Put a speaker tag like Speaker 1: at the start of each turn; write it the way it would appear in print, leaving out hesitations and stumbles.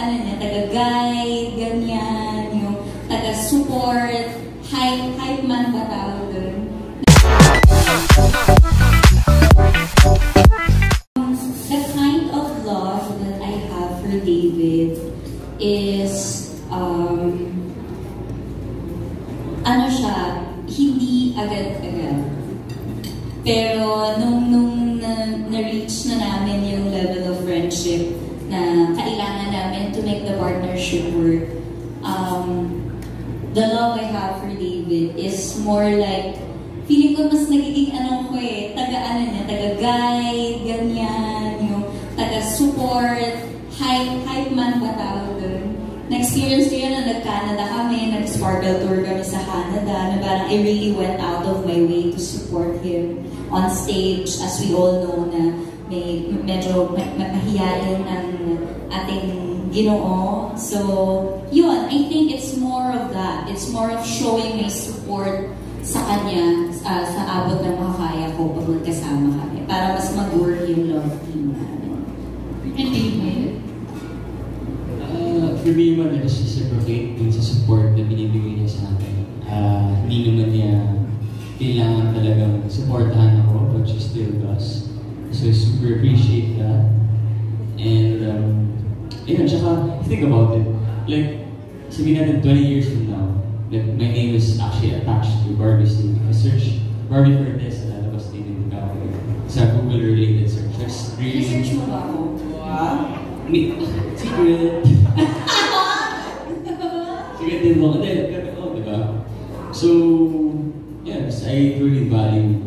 Speaker 1: taga-ano niya, taga-guide, ganyan, yung taga-support, hype man ba tawag doon? The kind of love that I have for David is, ano siya, hindi agad-agad. Pero nung na-reach na namin yung level of friendship na kailangan namin to make the partnership work, the love I have for David is more like, feeling ko mas nagiging taga-ano niya, taga-guide, ganyan, yung taga-support, hype man ba tawag doon? Na-experience ko yun na nag-Canada kami, nag-Sparkle Tour kami sa Canada, na parang I really went out of my way to support him on stage, as we all know na medyo mahihayin ang ating Ginoo. So, yun, I think it's more of that. It's more of showing my support sa kanya, sa abot ng makakaya ko pag magkasama kami, para mas mag-work yung love team namin.
Speaker 2: And David?
Speaker 3: For me naman, reciprocate dun sa support na binibigay niya sa akin. Hindi naman niya kailangan talagang supportahan ako, but she still does. So I super appreciate that. And, tsaka, think about it. Like, sabihin natin 20 years from now, like, my name is actually attached to Barbie's name. If I search Barbie Fernandez, lalabas din yung Gawin sa Google-related search. That's really...
Speaker 1: Research mo ba ako?
Speaker 3: Wow! Secret! Secret din mo. Diba? So, yes, I truly value